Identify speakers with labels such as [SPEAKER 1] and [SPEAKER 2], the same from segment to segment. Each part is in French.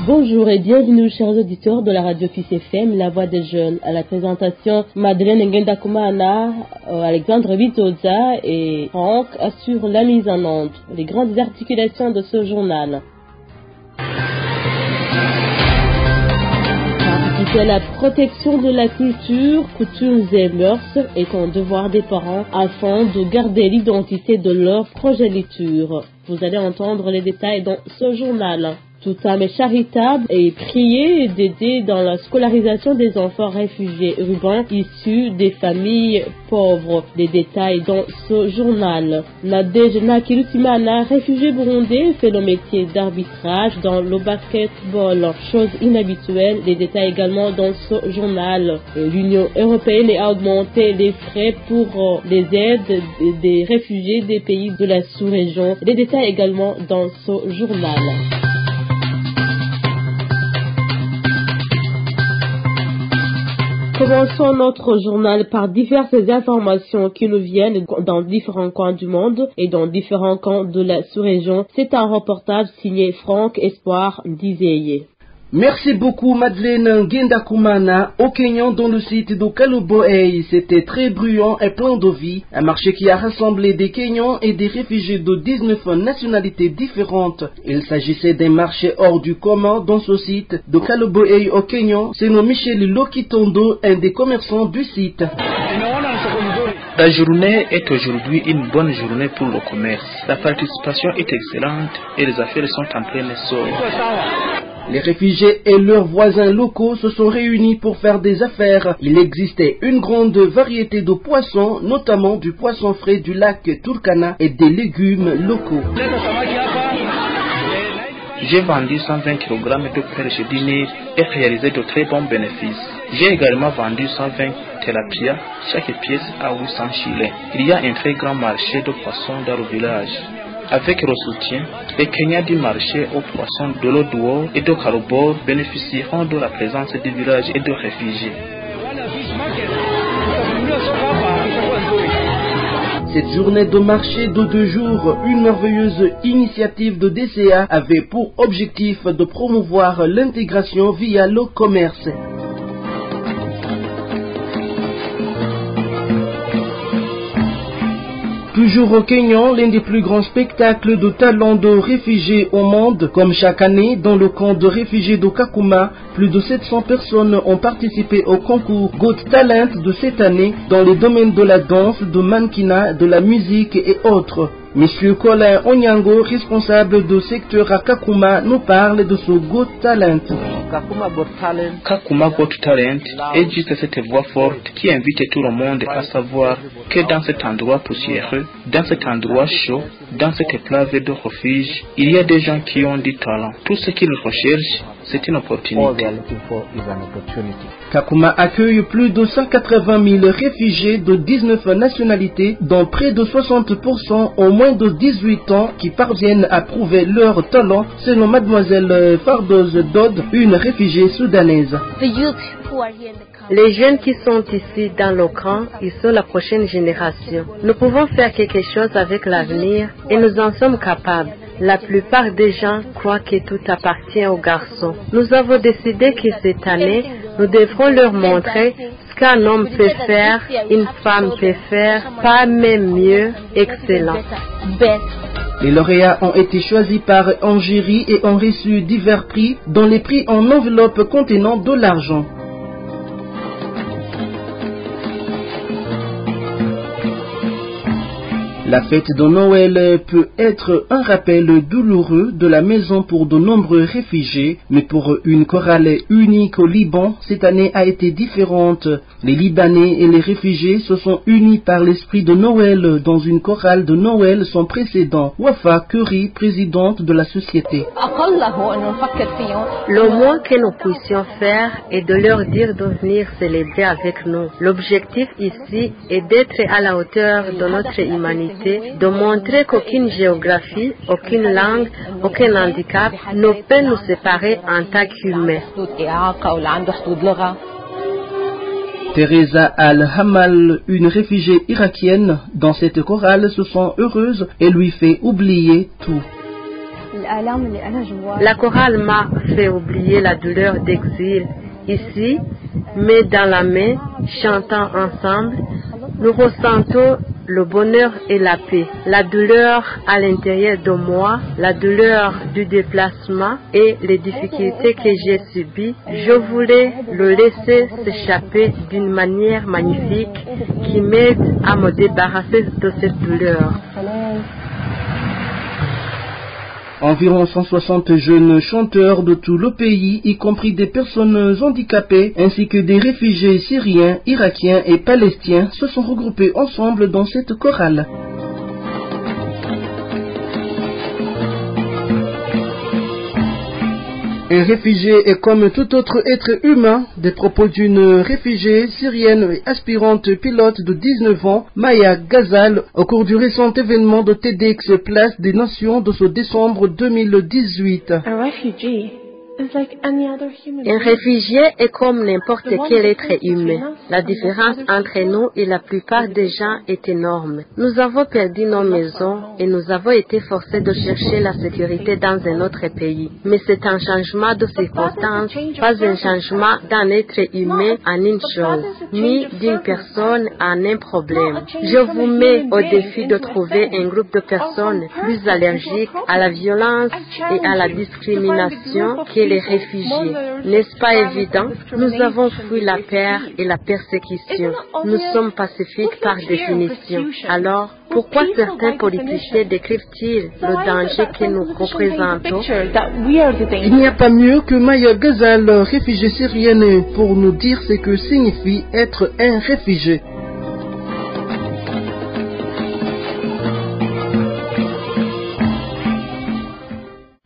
[SPEAKER 1] Bonjour et bienvenue chers auditeurs de la radio Fils FM, la voix des jeunes. À la présentation, Madeleine Ngendakumana, Alexandre Vitoza et Franck assurent la mise en onde. Les grandes articulations de ce journal. Participer à la protection de la culture, coutumes et mœurs est un devoir des parents afin de garder l'identité de leur progéniture. Vous allez entendre les détails dans ce journal. Toute âme est charitable et prier et d'aider dans la scolarisation des enfants réfugiés urbains issus des familles pauvres. Des détails dans ce journal. Nadège Nakirutimana, réfugié burundais, fait le métier d'arbitrage dans le basketball. Chose inhabituelle, des détails également dans ce journal. L'Union européenne a augmenté les frais pour les aides des réfugiés des pays de la sous-région. Des détails également dans ce journal. Commençons notre journal par diverses informations qui nous viennent dans différents coins du monde et dans différents camps de la sous-région. C'est un reportage signé Franck Espoir Dizeye.
[SPEAKER 2] Merci beaucoup Madeleine Ngendakumana. Au Kenya, dans le site de Kaluboei, c'était très bruyant et plein de vie. Un marché qui a rassemblé des Kenyans et des réfugiés de 19 nationalités différentes. Il s'agissait d'un marché hors du commun dans ce site de Kaluboei au Kenya. C'est nom Michel Lokitondo, un des commerçants du site.
[SPEAKER 3] La journée est aujourd'hui une bonne journée pour le commerce. La participation est excellente et les affaires sont en plein essor.
[SPEAKER 2] Les réfugiés et leurs voisins locaux se sont réunis pour faire des affaires. Il existait une grande variété de poissons, notamment du poisson frais du lac Turkana et des légumes locaux.
[SPEAKER 3] J'ai vendu 120 kg de perche dîner et réalisé de très bons bénéfices. J'ai également vendu 120 tilapia, chaque pièce à 800 shillings. Il y a un très grand marché de poissons dans le village. Avec le soutien, les Kenyans du marché aux poissons de l'Oduo et de Kalobor bénéficieront de la présence du village et de réfugiés.
[SPEAKER 2] Cette journée de marché de 2 jours, une merveilleuse initiative de DCA avait pour objectif de promouvoir l'intégration via le commerce. Toujours au Kenya, l'un des plus grands spectacles de talents de réfugiés au monde, comme chaque année dans le camp de réfugiés de Kakuma, plus de 700 personnes ont participé au concours Got Talent de cette année dans les domaines de la danse, de mannequinat, de la musique et autres. Monsieur Colin Onyango, responsable du secteur à Kakuma, nous parle de ce Got Talent.
[SPEAKER 3] Kakuma Got Talent est juste cette voix forte qui invite tout le monde à savoir que dans cet endroit poussiéreux, dans cet endroit chaud, dans cette plage de refuge, il y a des gens qui ont du talent. Tout ce qu'ils recherchent, c'est une opportunité.
[SPEAKER 2] Kakuma accueille plus de 180 000 réfugiés de 19 nationalités, dont près de 60% ont moins de 18 ans qui parviennent à prouver leur talent, selon mademoiselle Fardoz Dodd, une réfugiée soudanaise.
[SPEAKER 4] Les jeunes qui sont ici dans le camp, ils sont la prochaine génération. Nous pouvons faire quelque chose avec l'avenir et nous en sommes capables. La plupart des gens croient que tout appartient aux garçons. Nous avons décidé que cette année, nous devrons leur montrer ce qu'un homme peut faire, une femme peut faire, pas même mieux, excellent.
[SPEAKER 2] Les lauréats ont été choisis par un jury et ont reçu divers prix, dont les prix en enveloppe contenant de l'argent. La fête de Noël peut être un rappel douloureux de la maison pour de nombreux réfugiés, mais pour une chorale unique au Liban, cette année a été différente. Les Libanais et les réfugiés se sont unis par l'esprit de Noël dans une chorale de Noël sans précédent. Wafa Curry, présidente de la société.
[SPEAKER 4] Le moins que nous puissions faire est de leur dire de venir célébrer avec nous. L'objectif ici est d'être à la hauteur de notre humanité, de montrer qu'aucune géographie, aucune langue, aucun handicap ne peut nous séparer en tant qu'humains.
[SPEAKER 2] Teresa Al-Hamal, une réfugiée irakienne, dans cette chorale se sent heureuse et lui fait oublier tout.
[SPEAKER 4] La chorale m'a fait oublier la douleur d'exil. Ici, main dans la main, chantant ensemble, nous ressentons le bonheur et la paix. La douleur à l'intérieur de moi, la douleur du déplacement et les difficultés que j'ai subies, je voulais le laisser s'échapper d'une manière magnifique qui m'aide à me débarrasser de cette douleur.
[SPEAKER 2] Environ 160 jeunes chanteurs de tout le pays, y compris des personnes handicapées, ainsi que des réfugiés syriens, irakiens et palestiniens, se sont regroupés ensemble dans cette chorale. Un réfugié est comme tout autre être humain. Des propos d'une réfugiée syrienne et aspirante pilote de 19 ans, Maya Ghazal, au cours du récent événement de TEDx Place des Nations de ce décembre 2018.
[SPEAKER 4] Un réfugié est comme n'importe quel être humain. La différence entre nous et la plupart des gens est énorme. Nous avons perdu nos maisons et nous avons été forcés de chercher la sécurité dans un autre pays. Mais c'est un changement de circonstance, pas un changement d'un être humain en une chose, ni d'une personne en un problème. Je vous mets au défi de trouver un groupe de personnes plus allergiques à la violence et à la discrimination que les réfugiés. N'est-ce pas évident? Nous avons fui la peur et la persécution. Nous sommes pacifiques par définition. Alors, pourquoi certains politiciens décrivent-ils le danger que nous représentons?
[SPEAKER 2] Il n'y a pas mieux que Maya Ghazal, réfugiée syrienne, pour nous dire ce que signifie être un réfugié.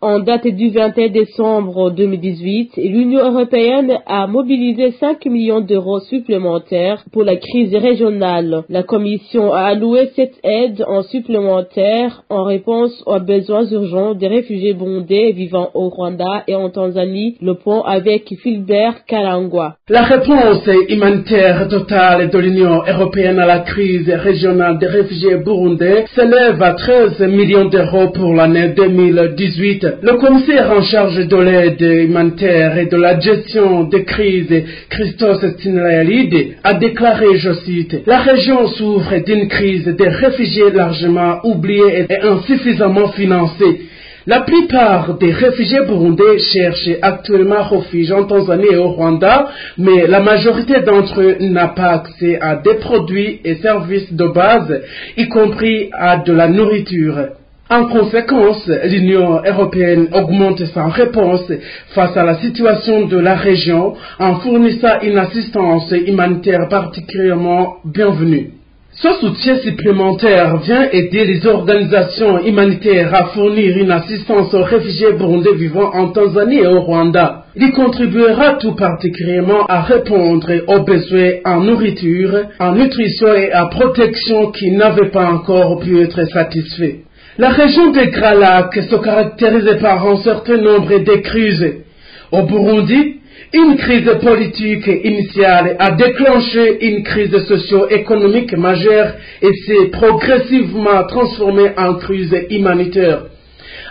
[SPEAKER 1] En date du 21 décembre 2018, l'Union européenne a mobilisé 5 millions d'euros supplémentaires pour la crise régionale. La Commission a alloué cette aide en supplémentaire en réponse aux besoins urgents des réfugiés burundais vivant au Rwanda et en Tanzanie. Le point avec Philbert Kalangwa.
[SPEAKER 5] La réponse humanitaire totale de l'Union européenne à la crise régionale des réfugiés burundais s'élève à 13 millions d'euros pour l'année 2018. Le commissaire en charge de l'aide humanitaire et de la gestion des crises, Christos Stylianides, a déclaré, je cite, « La région souffre d'une crise des réfugiés largement oubliés et insuffisamment financés. La plupart des réfugiés burundais cherchent actuellement refuge en Tanzanie et au Rwanda, mais la majorité d'entre eux n'a pas accès à des produits et services de base, y compris à de la nourriture. » En conséquence, l'Union européenne augmente sa réponse face à la situation de la région en fournissant une assistance humanitaire particulièrement bienvenue. Ce soutien supplémentaire vient aider les organisations humanitaires à fournir une assistance aux réfugiés burundais vivant en Tanzanie et au Rwanda. Il contribuera tout particulièrement à répondre aux besoins en nourriture, en nutrition et en protection qui n'avaient pas encore pu être satisfaits. La région des Grands Lacs se caractérise par un certain nombre de crises. Au Burundi, une crise politique initiale a déclenché une crise socio-économique majeure et s'est progressivement transformée en crise humanitaire.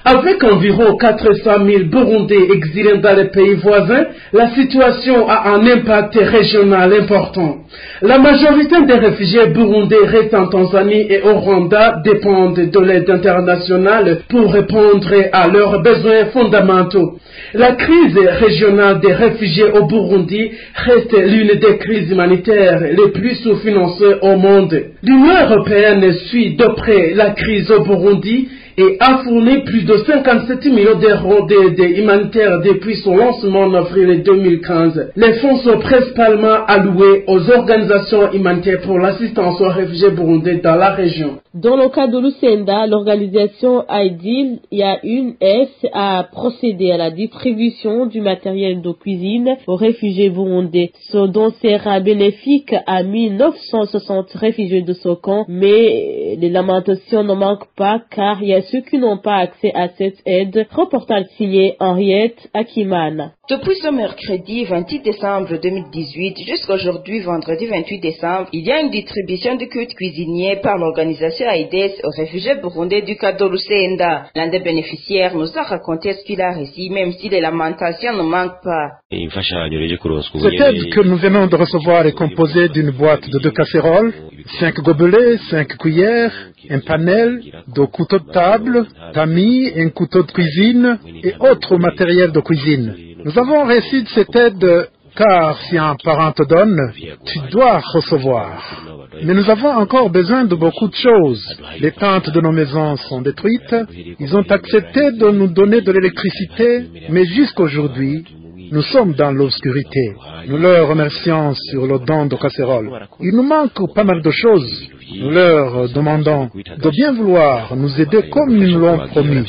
[SPEAKER 5] Avec environ 400 000 Burundais exilés dans les pays voisins, la situation a un impact régional important. La majorité des réfugiés burundais restent en Tanzanie et au Rwanda dépendent de l'aide internationale pour répondre à leurs besoins fondamentaux. La crise régionale des réfugiés au Burundi reste l'une des crises humanitaires les plus sous-financées au monde. L'Union européenne suit de près la crise au Burundi et a fourni plus de 57 millions d'euros d'aide humanitaire depuis son lancement en avril 2015. Les fonds sont principalement alloués aux organisations humanitaires pour l'assistance aux réfugiés burundais dans la région.
[SPEAKER 1] Dans le cas de Lucenda, l'organisation IDIL IA1S a procédé à la distribution du matériel de cuisine aux réfugiés burundais, ce dont sera bénéfique à 1960 réfugiés de ce camp, mais les lamentations ne manquent pas car il y a ceux qui n'ont pas accès à cette aide. Reportage signé Henriette Akimana.
[SPEAKER 6] Depuis ce mercredi 28 décembre 2018 jusqu'à aujourd'hui vendredi 28 décembre, il y a une distribution de kits cuisiniers par l'organisation AIDS aux réfugiés burundais du Cadre Lusenda. L'un des bénéficiaires nous a raconté ce qu'il a reçu, même si les lamentations ne manquent pas.
[SPEAKER 7] Cette aide que nous venons de recevoir est composée d'une boîte de 2 casseroles, 5 gobelets, 5 cuillères, un panel, 2 couteaux de table, tamis, un couteau de cuisine et autres matériels de cuisine. Nous avons reçu cette aide car si un parent te donne, tu dois recevoir. Mais nous avons encore besoin de beaucoup de choses. Les tentes de nos maisons sont détruites. Ils ont accepté de nous donner de l'électricité, mais jusqu'aujourd'hui, nous sommes dans l'obscurité. Nous leur remercions sur le don de casseroles. Il nous manque pas mal de choses. Nous leur demandons de bien vouloir nous aider comme nous l'ont promis.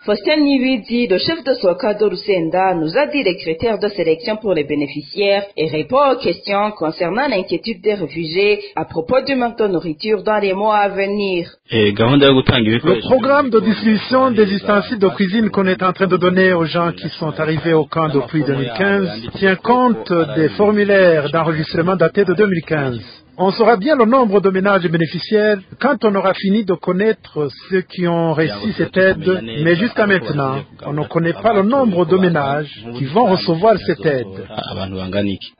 [SPEAKER 6] Faustin Niwidi, le chef de Sokado Lusenda, nous a dit les critères de sélection pour les bénéficiaires et répond aux questions concernant l'inquiétude des réfugiés à propos du manque de nourriture dans les mois à venir.
[SPEAKER 7] Le programme de distribution des ustensiles de cuisine qu'on est en train de donner aux gens qui sont arrivés au camp depuis 2015 tient compte des formulaires d'enregistrement datés de 2015. On saura bien le nombre de ménages bénéficiaires quand on aura fini de connaître ceux qui ont reçu cette aide, mais jusqu'à maintenant, on ne connaît pas le nombre de ménages qui vont recevoir cette aide.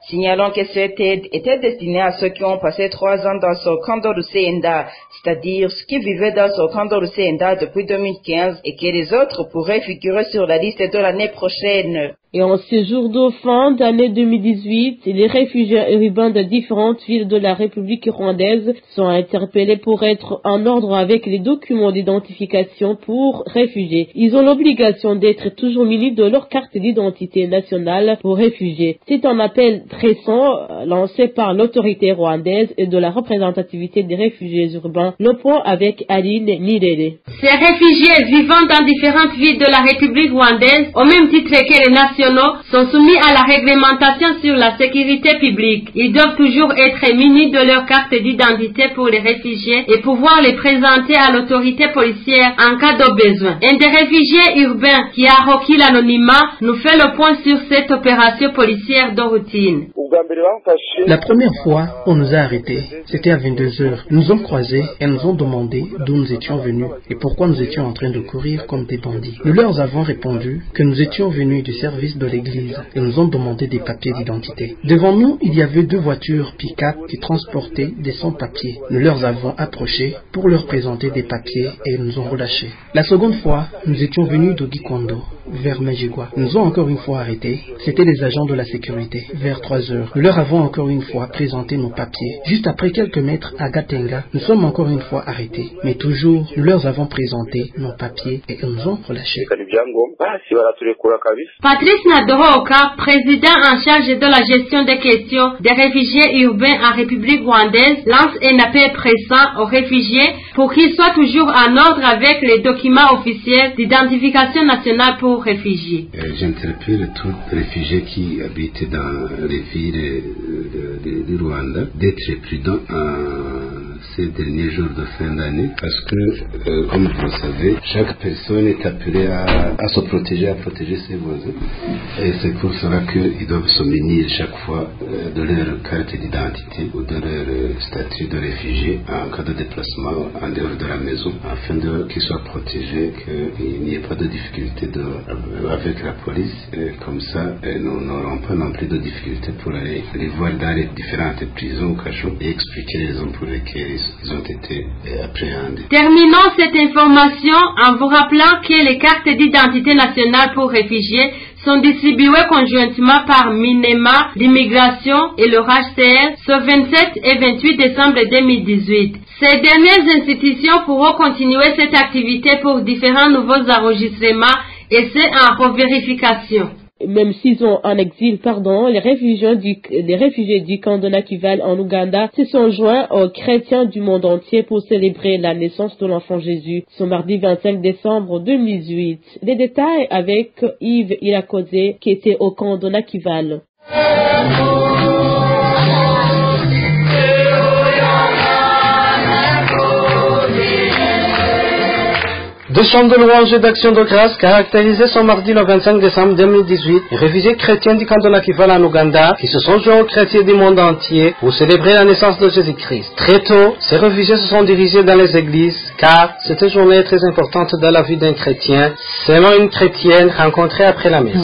[SPEAKER 6] Signalons que cette aide était destinée à ceux qui ont passé 3 ans dans ce camp de Lusenda, c'est-à-dire ceux qui vivaient dans ce camp de Lusenda depuis 2015 et que les autres pourraient figurer sur la liste de l'année prochaine.
[SPEAKER 1] Et en ces jours de fin d'année 2018, les réfugiés urbains de différentes villes de la République rwandaise sont interpellés pour être en ordre avec les documents d'identification pour réfugiés. Ils ont l'obligation d'être toujours munis de leur carte d'identité nationale pour réfugiés. C'est un appel récent lancé par l'autorité rwandaise et de la représentativité des réfugiés urbains. Le point avec Aline Nirere.
[SPEAKER 8] Ces réfugiés vivant dans différentes villes de la République rwandaise, au même titre que les nationaux, sont soumis à la réglementation sur la sécurité publique. Ils doivent toujours être munis de leur carte d'identité pour les réfugiés et pouvoir les présenter à l'autorité policière en cas de besoin. Un des réfugiés urbains qui a requis l'anonymat nous fait le point sur cette opération policière de routine.
[SPEAKER 9] La première fois, on nous a arrêtés. C'était à 22h. Nous nous ont croisés et nous ont demandé d'où nous étions venus et pourquoi nous étions en train de courir comme des bandits. Nous leur avons répondu que nous étions venus du service de l'église et nous ont demandé des papiers d'identité. Devant nous, il y avait 2 voitures pick-up qui transportaient des sans-papiers. Nous leur avons approchés pour leur présenter des papiers et ils nous ont relâchés. La seconde fois, nous étions venus de Gikondo, vers Majigwa. Nous nous ont encore une fois arrêtés. C'étaient des agents de la sécurité, vers 3h. Nous leur avons encore une fois présenté nos papiers. Juste après quelques mètres à Gatenga, nous sommes encore une fois arrêtés. Mais toujours, nous leur avons présenté nos papiers et ils nous ont relâchés.
[SPEAKER 8] Patrice Nadoroka, président en charge de la gestion des questions des réfugiés urbains en République rwandaise, lance un appel pressant aux réfugiés pour qu'ils soient toujours en ordre avec les documents officiels d'identification nationale pour réfugiés.
[SPEAKER 10] J'interpelle tous les réfugiés qui habitent dans les villes du Rwanda d'être prudents ces derniers jours de fin d'année parce que, comme vous le savez, chaque personne est appelée à se protéger, à protéger ses voisins. Et c'est pour cela qu'ils doivent se munir chaque fois de leur carte d'identité ou de leur statut de réfugié en cas de déplacement en dehors de la maison, afin qu'ils soient protégés, qu'il n'y ait pas de difficulté avec la police. Et comme ça, nous n'aurons pas non plus de difficulté pour aller les voir dans les différentes prisons ou cachots et expliquer les raisons pour lesquelles ils ont été appréhendés.
[SPEAKER 8] Terminons cette information en vous rappelant que les cartes d'identité nationale pour réfugiés sont distribuées conjointement par Minema, l'immigration et le HCR ce 27 et 28 décembre 2018. Ces dernières institutions pourront continuer cette activité pour différents nouveaux enregistrements et c'est en revérification.
[SPEAKER 1] Même s'ils sont en exil, les réfugiés du camp de Nakival en Ouganda se sont joints aux chrétiens du monde entier pour célébrer la naissance de l'enfant Jésus ce mardi 25 décembre 2018. Les détails avec Yves Irakoze qui était au camp de Nakival.
[SPEAKER 2] Deux chants de louange et d'action de grâce caractérisaient son mardi le 25 décembre 2018 les réfugiés chrétiens du canton Nakivale en Ouganda qui se sont joints aux chrétiens du monde entier pour célébrer la naissance de Jésus-Christ. Très tôt, ces réfugiés se sont dirigés dans les églises car cette journée est très importante dans la vie d'un chrétien, selon une chrétienne rencontrée après la messe.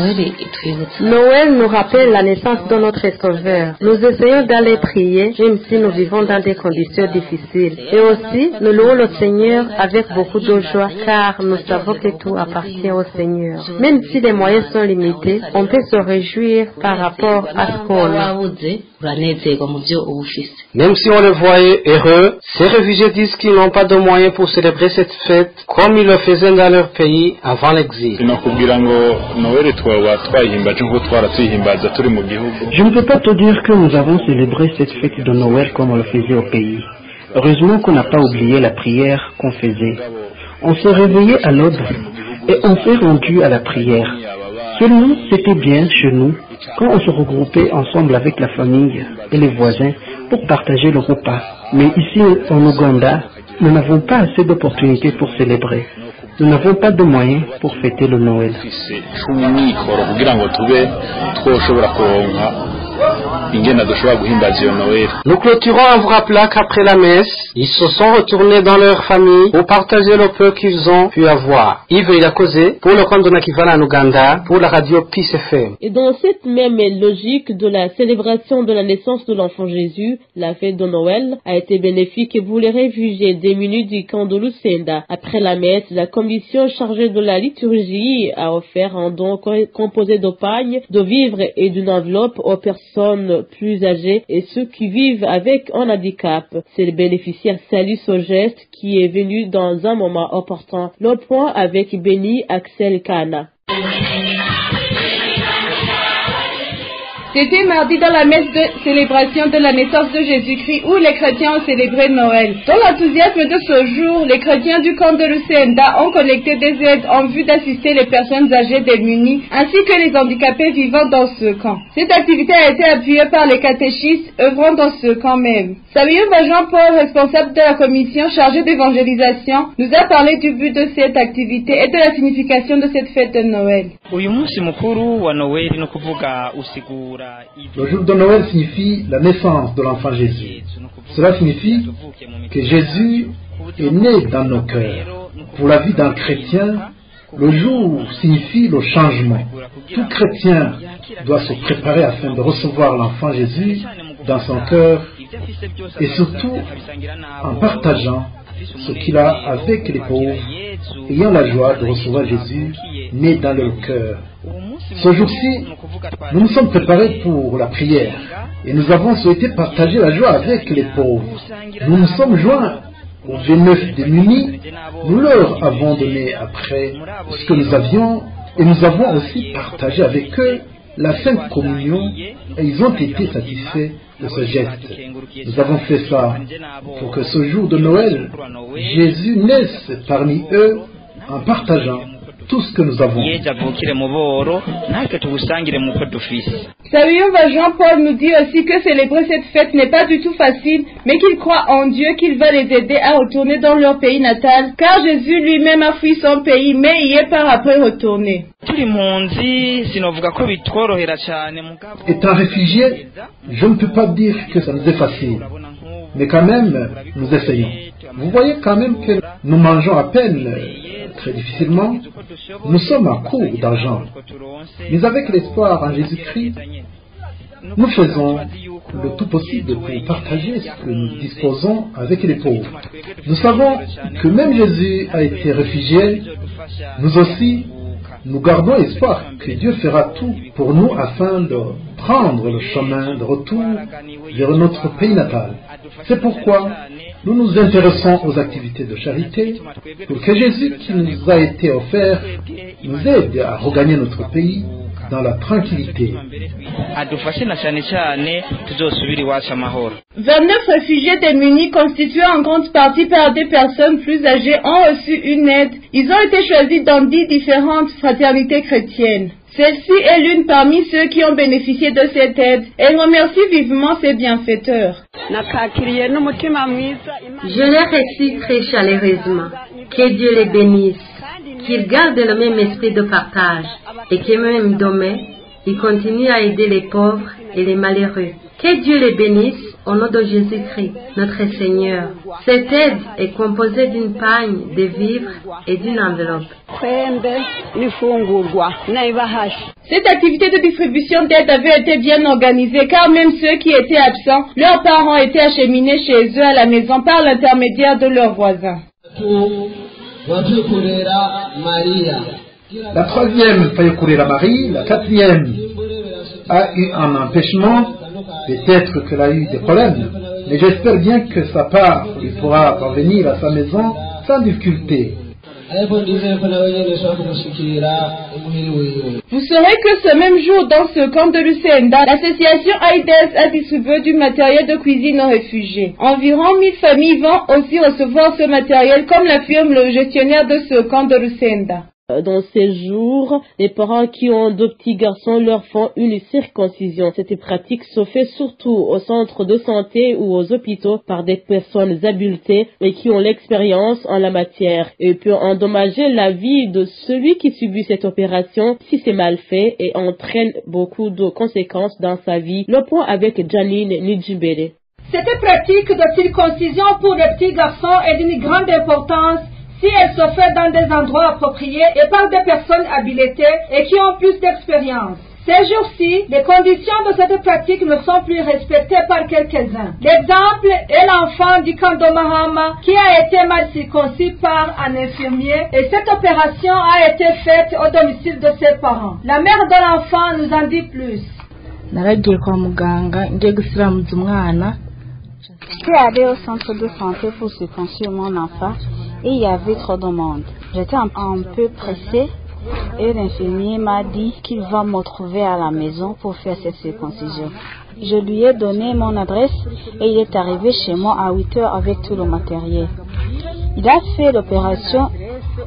[SPEAKER 4] Noël nous rappelle la naissance de notre Sauveur. Nous essayons d'aller prier même si nous vivons dans des conditions difficiles. Et aussi, nous louons le Seigneur avec beaucoup de joie car nous savons que tout appartient au Seigneur. Même si les moyens sont limités, on peut se réjouir par rapport à ce qu'on a.
[SPEAKER 2] Même si on les voyait heureux, ces réfugiés disent qu'ils n'ont pas de moyens pour célébrer cette fête comme ils le faisaient dans leur pays avant l'exil.
[SPEAKER 11] Je
[SPEAKER 9] ne peux pas te dire que nous avons célébré cette fête de Noël comme on le faisait au pays. Heureusement qu'on n'a pas oublié la prière qu'on faisait. On s'est réveillé à l'aube et on s'est rendu à la prière. Seulement, c'était bien chez nous quand on se regroupait ensemble avec la famille et les voisins pour partager le repas. Mais ici en Ouganda, nous n'avons pas assez d'opportunités pour célébrer. Nous n'avons pas de moyens pour fêter le Noël.
[SPEAKER 2] Nous clôturons en vous rappelant qu'après la messe, ils se sont retournés dans leur famille pour partager le peu qu'ils ont pu avoir. Yves il a causé pour le compte de Nakivale en Ouganda pour la radio Peace FM.
[SPEAKER 1] Et dans cette même logique de la célébration de la naissance de l'enfant Jésus, la fête de Noël a été bénéfique pour les réfugiés démunis du camp de Lusenda. Après la messe, la commission chargée de la liturgie a offert un don composé de pain, de vivres et d'une enveloppe aux personnes plus âgées et ceux qui vivent avec un handicap. C'est le bénéficiaire salue ce geste qui est venu dans un moment opportun. Le point avec Béni Axel Kana.
[SPEAKER 12] C'était mardi dans la messe de célébration de la naissance de Jésus-Christ où les chrétiens ont célébré Noël. Dans l'enthousiasme de ce jour, les chrétiens du camp de Lusenda ont collecté des aides en vue d'assister les personnes âgées démunies ainsi que les handicapés vivant dans ce camp. Cette activité a été appuyée par les catéchistes œuvrant dans ce camp même. Samuel Jean-Paul, responsable de la commission chargée d'évangélisation, nous a parlé du but de cette activité et de la signification de cette fête de Noël.
[SPEAKER 7] Le jour de Noël signifie la naissance de l'enfant Jésus. Cela signifie que Jésus est né dans nos cœurs. Pour la vie d'un chrétien, le jour signifie le changement. Tout chrétien doit se préparer afin de recevoir l'enfant Jésus dans son cœur et surtout en partageant ce qu'il a avec les pauvres, ayant la joie de recevoir Jésus né dans leur cœur. Ce jour-ci, nous nous sommes préparés pour la prière et nous avons souhaité partager la joie avec les pauvres. Nous nous sommes joints aux V9 démunis, nous leur avons donné après ce que nous avions et nous avons aussi partagé avec eux la Sainte Communion et ils ont été satisfaits de ce geste. Nous avons fait ça pour que ce jour de Noël, Jésus naisse parmi eux en partageant tout ce que nous avons.
[SPEAKER 12] Samuel Jean-Paul nous dit aussi que célébrer cette fête n'est pas du tout facile, mais qu'il croit en Dieu, qu'il va les aider à retourner dans leur pays natal, car Jésus lui-même a fui son pays, mais y est par après retourné.
[SPEAKER 7] Étant réfugié, je ne peux pas dire que ça nous est facile, mais quand même, nous essayons. Vous voyez quand même que nous mangeons à peine, très difficilement. Nous sommes à court d'argent. Mais avec l'espoir en Jésus-Christ, nous faisons le tout possible pour partager ce que nous disposons avec les pauvres. Nous savons que même Jésus a été réfugié. Nous aussi, nous gardons espoir que Dieu fera tout pour nous afin de prendre le chemin de retour vers notre pays natal. C'est pourquoi nous nous intéressons aux activités de charité pour que Jésus qui nous a été offert nous aide à regagner notre pays dans la tranquillité.
[SPEAKER 12] 29 réfugiés démunis constitués en grande partie par des personnes plus âgées ont reçu une aide. Ils ont été choisis dans 10 différentes fraternités chrétiennes. Celle-ci est l'une parmi ceux qui ont bénéficié de cette aide. Elle remercie vivement ses bienfaiteurs.
[SPEAKER 4] Je les reçus très chaleureusement. Que Dieu les bénisse.
[SPEAKER 8] qu'ils gardent le même esprit de partage et que même demain, ils continuent à aider les pauvres et les malheureux. Que Dieu les bénisse au nom de Jésus-Christ, notre Seigneur. Cette aide est composée d'une pagne, de vivres et d'une enveloppe.
[SPEAKER 12] Cette activité de distribution d'aide avait été bien organisée car même ceux qui étaient absents, leurs parents étaient acheminés chez eux à la maison par l'intermédiaire de leurs voisins.
[SPEAKER 7] La troisième, Payokurera Marie, la quatrième, a eu un empêchement. Peut-être qu'elle a eu des problèmes, mais j'espère bien que sa part lui pourra parvenir à sa maison sans difficulté.
[SPEAKER 12] Vous saurez que ce même jour, dans ce camp de Lucenda, l'association AIDS a distribué du matériel de cuisine aux réfugiés. Environ 1000 familles vont aussi recevoir ce matériel, comme l'affirme le gestionnaire de ce camp de Lucenda.
[SPEAKER 1] Dans ces jours, les parents qui ont deux petits garçons leur font une circoncision. Cette pratique se fait surtout au centre de santé ou aux hôpitaux par des personnes habilitées et qui ont l'expérience en la matière et peut endommager la vie de celui qui subit cette opération si c'est mal fait et entraîne beaucoup de conséquences dans sa vie. Le point avec Janine Nidjimbele.
[SPEAKER 11] Cette pratique de circoncision pour les petits garçons est d'une grande importance si elle se fait dans des endroits appropriés et par des personnes habilitées et qui ont plus d'expérience. Ces jours-ci, les conditions de cette pratique ne sont plus respectées par quelques-uns. L'exemple est l'enfant du camp de Mahama qui a été mal circoncis par un infirmier et cette opération a été faite au domicile de ses parents. La mère de l'enfant nous en dit plus.
[SPEAKER 13] Je suis allée au centre de santé pour circoncire mon enfant et il y avait trop de monde. J'étais un peu pressée et l'infirmier m'a dit qu'il va me trouver à la maison pour faire cette circoncision. Je lui ai donné mon adresse et il est arrivé chez moi à 8 heures avec tout le matériel. Il a fait l'opération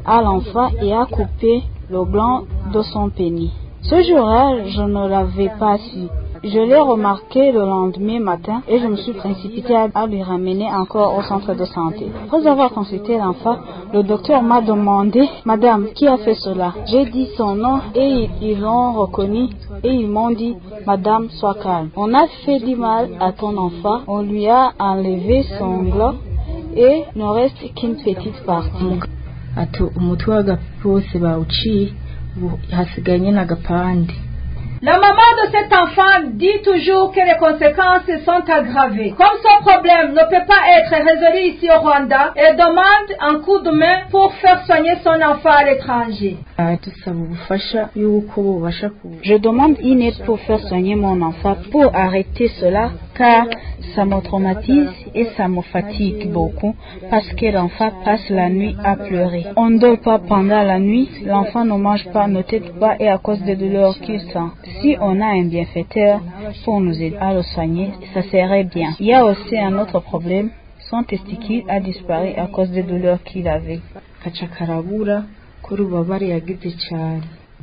[SPEAKER 13] à l'enfant et a coupé le blanc de son pénis. Ce jour-là, je ne l'avais pas su. Je l'ai remarqué le lendemain matin et je me suis précipitée à lui ramener encore au centre de santé. Après avoir consulté l'enfant, le docteur m'a demandé « Madame, qui a fait cela ?» J'ai dit son nom et ils l'ont reconnu et ils m'ont dit « Madame, sois calme. On a fait du mal à ton enfant, on lui a enlevé son gland et ne reste qu'une petite partie. »
[SPEAKER 11] La maman de cet enfant dit toujours que les conséquences sont aggravées. Comme son problème ne peut pas être résolu ici au Rwanda, elle demande un coup de main pour faire soigner son enfant à l'étranger.
[SPEAKER 13] Je demande une aide pour faire soigner mon enfant, pour arrêter cela, car ça me traumatise et ça me fatigue beaucoup, parce que l'enfant passe la nuit à pleurer. On ne dort pas pendant la nuit, l'enfant ne mange pas, ne tète pas et à cause des douleurs qu'il sent. Si on a un bienfaiteur pour nous aider à le soigner, ça serait bien. Il y a aussi un autre problème, son testicule a disparu à cause des douleurs qu'il avait.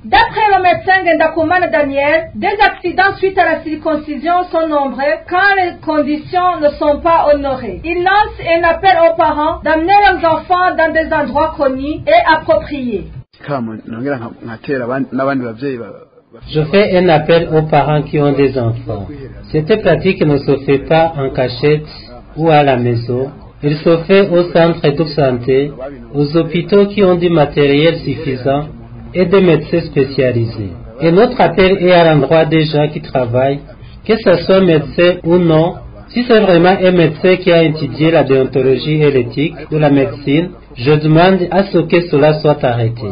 [SPEAKER 11] D'après le médecin Gendakumana Daniel, des accidents suite à la circoncision sont nombreux quand les conditions ne sont pas honorées. Il lance un appel aux parents d'amener leurs enfants dans des endroits connus et appropriés.
[SPEAKER 14] Je fais un appel aux parents qui ont des enfants. Cette pratique ne se fait pas en cachette ou à la maison. Il se fait au centre de santé, aux hôpitaux qui ont du matériel suffisant et des médecins spécialisés. Et notre appel est à l'endroit des gens qui travaillent, que ce soit médecin ou non. Si c'est vraiment un médecin qui a étudié la déontologie et l'éthique de la médecine, je demande à ce que cela soit arrêté.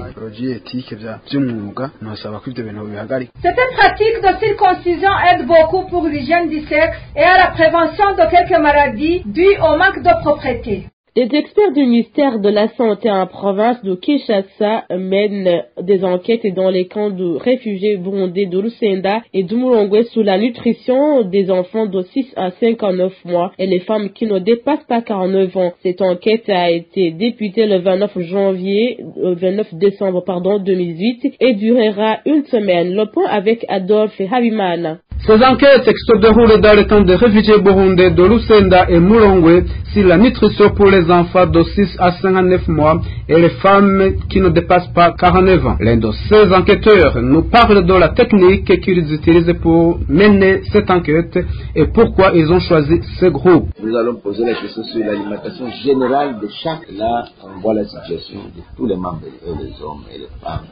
[SPEAKER 11] Cette pratique de circoncision aide beaucoup pour l'hygiène du sexe et à la prévention de quelques maladies dues au manque de propreté.
[SPEAKER 1] Les experts du ministère de la Santé en province de Kinshasa mènent des enquêtes dans les camps de réfugiés burundais de Lucenda et de Mulongwe sur la nutrition des enfants de 6 à 59 mois et les femmes qui ne dépassent pas 49 ans. Cette enquête a été débutée le 29 décembre 2018 et durera une semaine. Le point avec Adolphe Habimana.
[SPEAKER 5] Ces enquêtes se déroulent dans le camp de réfugiés burundais de Lusenda et Mulongwe sur la nutrition pour les enfants de 6 à 59 mois et les femmes qui ne dépassent pas 49 ans. L'un de ces enquêteurs nous parle de la technique qu'ils utilisent pour mener cette enquête et pourquoi ils ont choisi ce groupe.
[SPEAKER 15] Nous allons poser la question sur l'alimentation générale de chaque. Là, on voit la situation de tous les membres, les hommes et les femmes,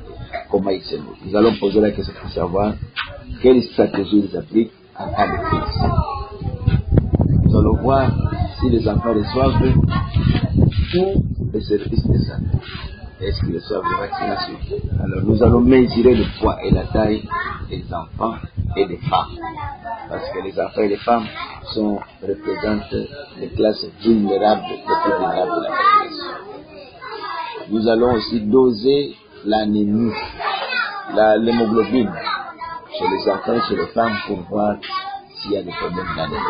[SPEAKER 15] comment ils se nourrissent. Nous allons poser la question pour savoir quelle stratégie ils appliquent en cas de crise. Nous allons voir si les enfants reçoivent tous les services de santé. Est-ce qu'ils reçoivent les vaccinations? Alors nous allons mesurer le poids et la taille des enfants et des femmes. Parce que les enfants et les femmes représentent les classes vulnérables, les plus vulnérables de la population. Nous allons aussi doser l'anémie, l'hémoglobine chez les enfants et chez les femmes pour voir s'il y a des problèmes d'anémie.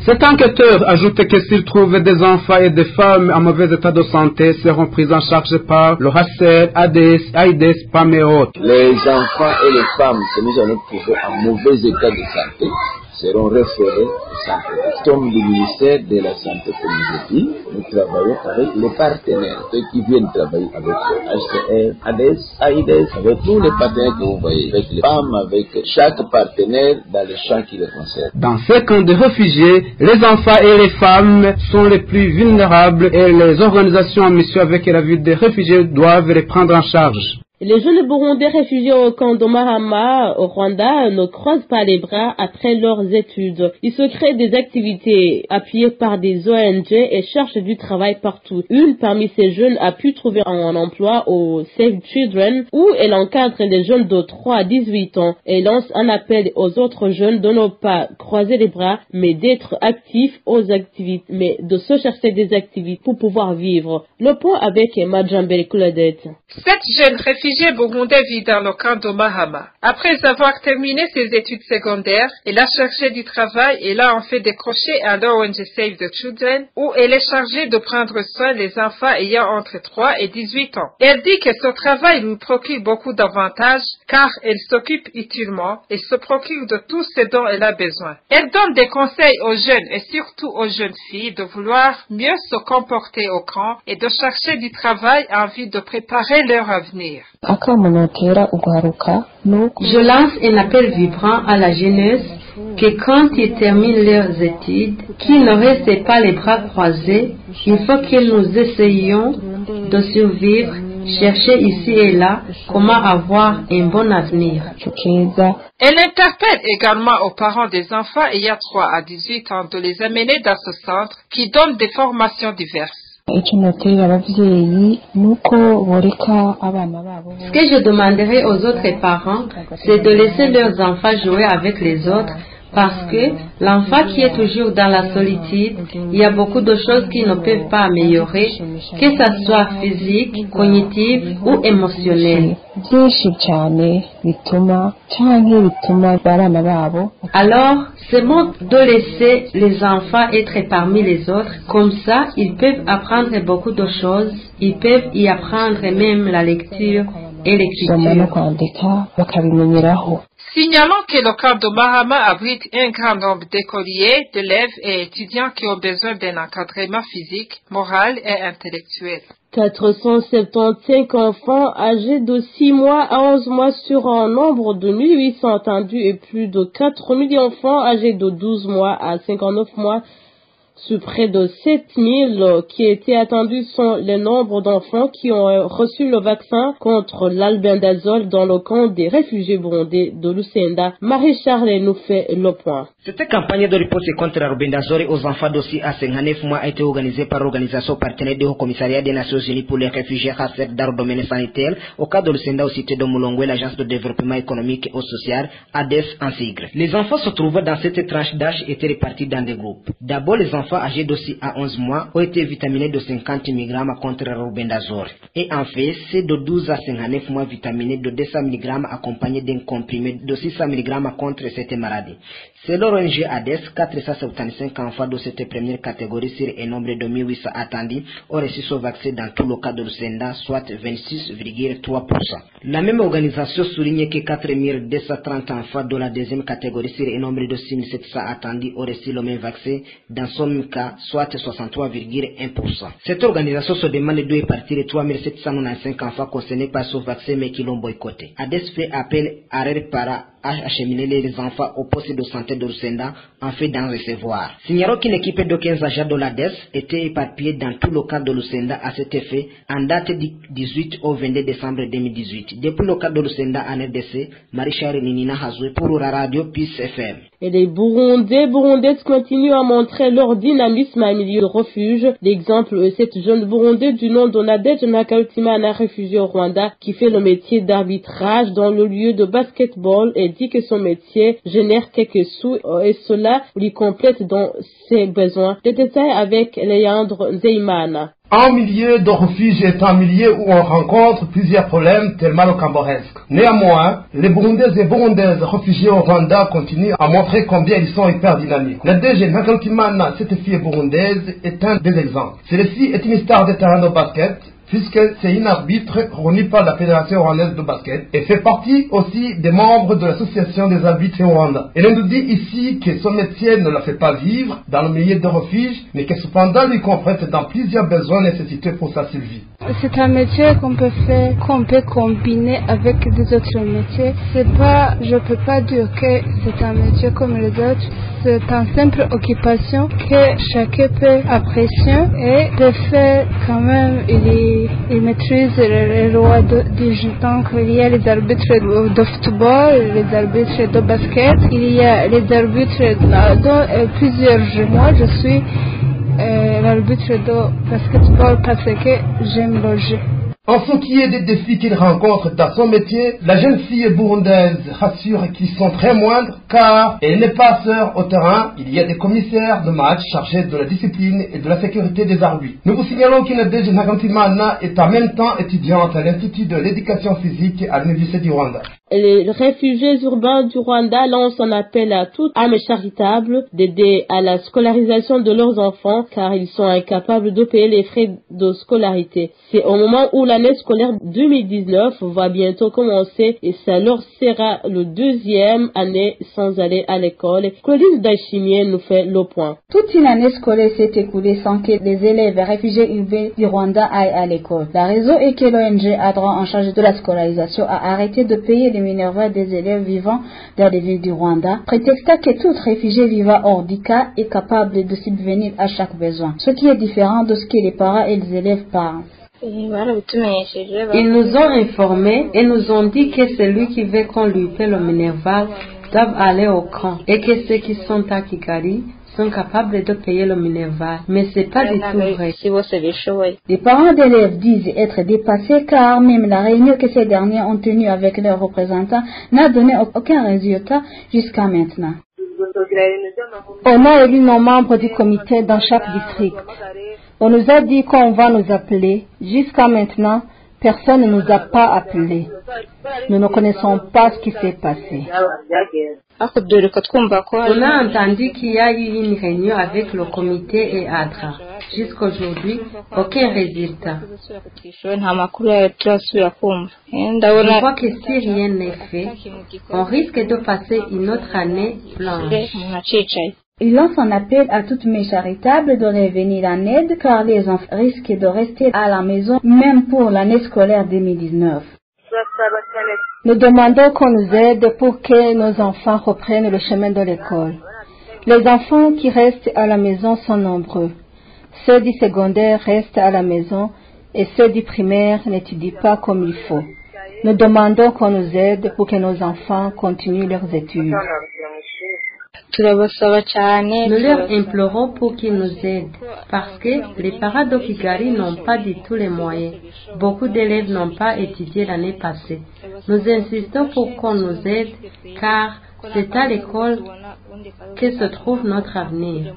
[SPEAKER 5] Cet enquêteur ajoute que s'il trouve des enfants et des femmes en mauvais état de santé seront pris en charge par le HCR, ADS, AIDS, PAM et autres.
[SPEAKER 15] Les enfants et les femmes que nous allons trouver en mauvais état de santé seront référés au centre de santé du ministère de la Santé, comme je dis. Nous travaillons avec les partenaires, ceux qui viennent travailler avec le HCR, ADS, AIDS, avec tous les partenaires que vous voyez, avec les femmes, avec chaque partenaire dans les champs qui les concernent.
[SPEAKER 5] Dans ces camps de réfugiés, les enfants et les femmes sont les plus vulnérables et les organisations en mission avec la vie des réfugiés doivent les prendre en charge.
[SPEAKER 1] Les jeunes Burundais réfugiés au camp de Mahama, au Rwanda, ne croisent pas les bras après leurs études. Ils se créent des activités appuyées par des ONG et cherchent du travail partout. Une parmi ces jeunes a pu trouver un emploi au Save Children, où elle encadre les jeunes de 3 à 18 ans et lance un appel aux autres jeunes de ne pas croiser les bras, mais d'être actifs aux activités, mais de se chercher des activités pour pouvoir vivre. Le point avec Madjambel Claudette.
[SPEAKER 16] Cette jeune réfugiée burundais vit dans le camp de Mahama. Après avoir terminé ses études secondaires, elle a cherché du travail et l'a en fait décroché à l'ONG Save the Children, où elle est chargée de prendre soin des enfants ayant entre 3 et 18 ans. Elle dit que ce travail lui procure beaucoup d'avantages car elle s'occupe utilement et se procure de tout ce dont elle a besoin. Elle donne des conseils aux jeunes et surtout aux jeunes filles de vouloir mieux se comporter au camp et de chercher du travail en vue de préparer leur avenir.
[SPEAKER 8] Je lance un appel vibrant à la jeunesse que quand ils terminent leurs études, qu'ils ne restent pas les bras croisés. Il faut que nous essayions de survivre, chercher ici et là comment avoir un bon avenir.
[SPEAKER 16] Elle interpelle également aux parents des enfants ayant 3 à 18 ans de les amener dans ce centre qui donne des formations diverses.
[SPEAKER 8] Ce que je demanderai aux autres parents, c'est de laisser leurs enfants jouer avec les autres, parce que l'enfant qui est toujours dans la solitude, il y a beaucoup de choses qui ne peuvent pas améliorer, que ça soit physique, cognitive ou émotionnelle. Alors, c'est bon de laisser les enfants être parmi les autres, comme ça ils peuvent apprendre beaucoup de choses, ils peuvent y apprendre même la lecture et l'écriture.
[SPEAKER 16] Signalons que le camp de Mahama abrite un grand nombre d'écoliers, d'élèves et étudiants qui ont besoin d'un encadrement physique, moral et intellectuel.
[SPEAKER 1] 475 enfants âgés de 6 mois à 11 mois sur un nombre de 1800 attendus et plus de 4 millions d'enfants âgés de 12 mois à 59 mois sur près de 7000 qui étaient attendus sont les nombres d'enfants qui ont reçu le vaccin contre l'albendazole dans le camp des réfugiés burundais de Lusenda. Marie-Charles nous fait le point.
[SPEAKER 17] Cette campagne de riposte contre l'albendazole aux enfants de 6 à 59 mois a été organisée par l'organisation partenaire du Haut-Commissariat des Nations Unies pour les réfugiés HCR dans le domaine sanitaire au cas de Lusenda au site de Mulongwe, l'agence de développement économique et social, ADES en sigle. Les enfants se trouvant dans cette tranche d'âge étaient répartis dans des groupes. D'abord, les enfants âgés de 6 à 11 mois ont été vitaminés de 50 mg contre l'albendazole. Et en fait, ceux de 12 à 59 mois vitaminés de 200 mg accompagnés d'un comprimé de 600 mg contre cette maladie. C'est l'ONG ADES, 475 enfants de cette première catégorie sur un nombre de 1800 attendus ont reçu ce vaccin dans tout le cas de Lusenda, soit 26,3%. La même organisation souligne que 4230 enfants de la deuxième catégorie sur un nombre de 6700 attendus auraient reçu le même vaccin dans son cas, soit 63,1%. Cette organisation se demande d'où est parti les 3795 enfants concernés par ce vaccin mais qui l'ont boycotté. ADES fait appel à Para à acheminer les enfants au poste de santé de Lusenda en fait d'en recevoir. Signalons qu'une équipe de 15 agents de l'ADES était éparpillée dans tout le cadre de Lusenda à cet effet en date du 18 au 22 décembre 2018. Depuis le cadre de Lusenda en RDC, Marie-Charles Ninina Hazoué pour la radio Peace FM.
[SPEAKER 1] Et les Burundaises continuent à montrer leur dynamisme à milieu de refuge. L'exemple est cette jeune Burundaise du nom de Nadège Nakarutimana, réfugiée au Rwanda, qui fait le métier d'arbitrage dans le lieu de basketball et dit que son métier génère quelques sous et cela lui complète dans ses besoins. Les détails avec Léandre Zeymana.
[SPEAKER 18] Un milieu de refuge est un milieu où on rencontre plusieurs problèmes tellement rocambolesques. Néanmoins, les Burundaises et Burundaises réfugiés au Rwanda continuent à montrer combien ils sont hyper dynamiques. Nadège Nakarutimana, cette fille burundaise, est un des exemples. Celle-ci est une star de terrain de basket, puisque c'est une arbitre reconnue par la Fédération rwandaise de basket et fait partie aussi des membres de l'association des arbitres au Rwanda. Elle nous dit ici que son métier ne la fait pas vivre dans le milieu de refuge, mais que cependant lui complète dans plusieurs besoins nécessités pour sa survie.
[SPEAKER 19] C'est un métier qu'on peut faire, qu'on peut combiner avec des autres métiers. Je peux pas dire que c'est un métier comme les autres. C'est une simple occupation que chacun peut apprécier et peut faire quand même. Il maîtrise les lois du jeu. Donc il y a les arbitres de football, les arbitres de basket, il y a les arbitres dans plusieurs jeux. Moi je suis l'arbitre de basketball parce que j'aime le jeu.
[SPEAKER 18] En ce qui est des défis qu'il rencontre dans son métier, la jeune fille burundaise rassure qu'ils sont très moindres car elle n'est pas seule au terrain. Il y a des commissaires de match chargés de la discipline et de la sécurité des arbitres. Nous vous signalons qu'Inadège Nakarutimana est en même temps étudiante à l'Institut de l'éducation physique à l'Université du Rwanda.
[SPEAKER 1] Les réfugiés urbains du Rwanda lancent un appel à toute âme charitable d'aider à la scolarisation de leurs enfants car ils sont incapables de payer les frais de scolarité. C'est au moment où l'année scolaire 2019 va bientôt commencer et ça leur sera le deuxième année sans aller à l'école. Claudine Dachimier nous fait le point.
[SPEAKER 20] Toute une année scolaire s'est écoulée sans que les élèves réfugiés urbains du Rwanda aillent à l'école. La raison est que l'ONG ADRA en charge de la scolarisation a arrêté de payer les minervois des élèves vivant dans les villes du Rwanda, prétextant que tout réfugié vivant hors du cas est capable de subvenir à chaque besoin, ce qui est différent de ce que les parents et les élèves pensent.
[SPEAKER 4] Ils nous ont informés et nous ont dit que celui qui veut qu'on lui paie le minerval doivent aller au camp et que ceux qui sont à Kigali sont capables de payer le minerval. Mais c'est pas du tout vrai.
[SPEAKER 20] Les parents d'élèves disent être dépassés car même la réunion que ces derniers ont tenue avec leurs représentants n'a donné aucun résultat jusqu'à maintenant.
[SPEAKER 21] On a élu nos membres du comité dans chaque district. On nous a dit qu'on va nous appeler. Jusqu'à maintenant, personne ne nous a pas appelés. Nous ne connaissons pas ce qui s'est passé.
[SPEAKER 4] On a entendu qu'il y a eu une réunion avec le comité et ADRA. Jusqu'aujourd'hui, aucun résultat. Je crois que si rien n'est fait, on risque de passer une autre année blanche.
[SPEAKER 20] Il lance un appel à toutes mes charitables de revenir en aide car les enfants risquent de rester à la maison même pour l'année scolaire 2019.
[SPEAKER 21] Nous demandons qu'on nous aide pour que nos enfants reprennent le chemin de l'école. Les enfants qui restent à la maison sont nombreux. Ceux du secondaire restent à la maison et ceux du primaire n'étudient pas comme il faut. Nous demandons qu'on nous aide pour que nos enfants continuent leurs études.
[SPEAKER 4] Nous leur implorons pour qu'ils nous aident parce que les parents de Kigali n'ont pas du tout les moyens. Beaucoup d'élèves n'ont pas étudié l'année passée. Nous insistons pour qu'on nous aide car c'est à l'école que se trouve notre avenir.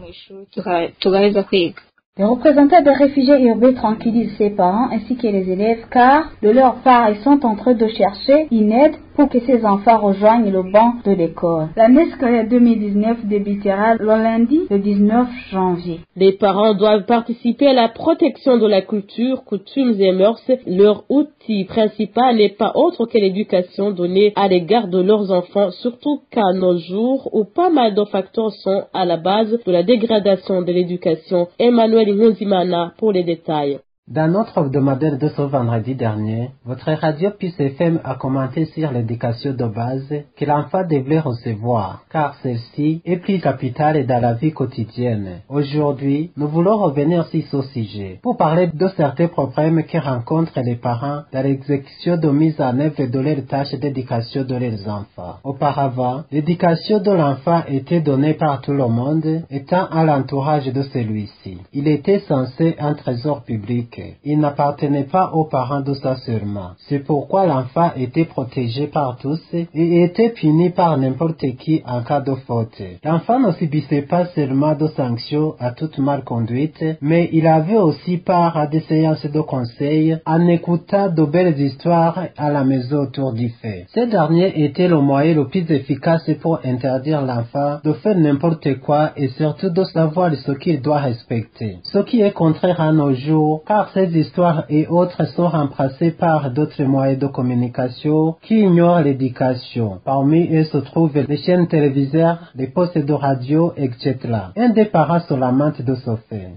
[SPEAKER 20] Les représentants des réfugiés urbains tranquillisent ses parents ainsi que les élèves car de leur part ils sont en train de chercher une aide pour que ces enfants rejoignent le banc de l'école. L'année scolaire 2019 débutera le lundi, le 19 janvier.
[SPEAKER 1] Les parents doivent participer à la protection de la culture, coutumes et mœurs. Leur outil principal n'est pas autre que l'éducation donnée à l'égard de leurs enfants, surtout qu'à nos jours où pas mal de facteurs sont à la base de la dégradation de l'éducation. Emmanuel Ngonzimana pour les détails.
[SPEAKER 14] Dans notre hebdomadaire de ce vendredi dernier, votre radio Peace FM a commenté sur l'éducation de base que l'enfant devrait recevoir, car celle-ci est plus capitale dans la vie quotidienne. Aujourd'hui, nous voulons revenir sur ce sujet pour parler de certains problèmes que rencontrent les parents dans l'exécution de mise en œuvre de leurs tâches d'éducation de leurs enfants. Auparavant, l'éducation de l'enfant était donnée par tout le monde, étant à l'entourage de celui-ci. Il était censé un trésor public. Il n'appartenait pas aux parents de ça seulement. C'est pourquoi l'enfant était protégé par tous et était puni par n'importe qui en cas de faute. L'enfant ne subissait pas seulement de sanctions à toute malconduite, mais il avait aussi part à des séances de conseil en écoutant de belles histoires à la maison autour du fait. Ce dernier était le moyen le plus efficace pour interdire l'enfant de faire n'importe quoi et surtout de savoir ce qu'il doit respecter. Ce qui est contraire à nos jours, car ces histoires et autres sont remplacées par d'autres moyens de communication qui ignorent l'éducation. Parmi eux se trouvent les chaînes télévisées, les postes de radio, etc. Un des parents se lamente de ce fait.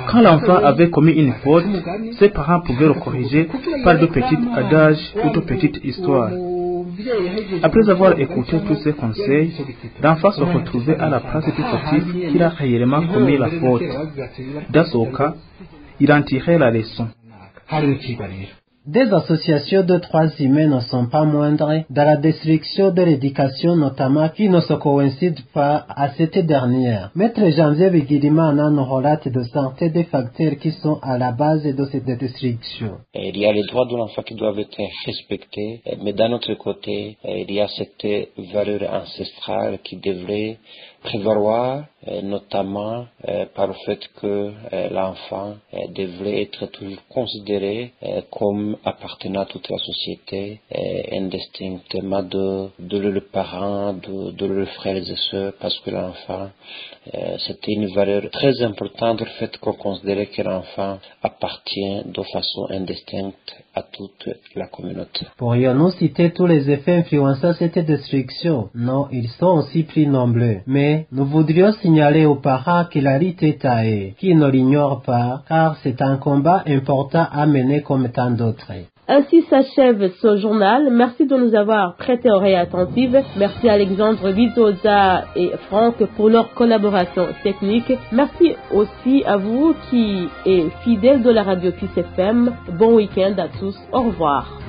[SPEAKER 3] Quand l'enfant avait commis une faute, ses parents pouvaient le corriger par de petits adages ou de petites histoires. Après avoir écouté tous ces conseils, l'enfant se retrouvait à la place du fautif qu'il a réellement commis la faute. Dans ce cas, il en tirait la leçon.
[SPEAKER 14] Des associations de droits humains ne sont pas moindres dans la destruction de l'éducation, notamment qui ne se coïncident pas à cette dernière. Maître Janvier Bigirimana nous relate de santé des facteurs qui sont à la base de cette destruction.
[SPEAKER 22] Il y a les droits de l'enfant qui doivent être respectés, mais d'un autre côté, il y a cette valeur ancestrale qui devrait prévaloir, notamment par le fait que l'enfant devrait être toujours considéré comme appartenant à toute la société, indistinctement de leurs parents, de leurs frères et sœurs, parce que l'enfant, c'était une valeur très importante, le fait qu'on considérait que l'enfant appartient de façon indistincte à toute la communauté.
[SPEAKER 14] Pourrions-nous citer tous les effets influençant cette destruction? Non, ils sont aussi plus nombreux, mais nous voudrions signaler aux parents que la lutte est à eux, qu'ils ne l'ignorent pas, car c'est un combat important à mener comme tant d'autres.
[SPEAKER 1] Ainsi s'achève ce journal. Merci de nous avoir prêté oreille attentive. Merci à Alexandre Bizoza et Franck pour leur collaboration technique. Merci aussi à vous qui êtes fidèles de la radio Peace FM. Bon week-end à tous. Au revoir.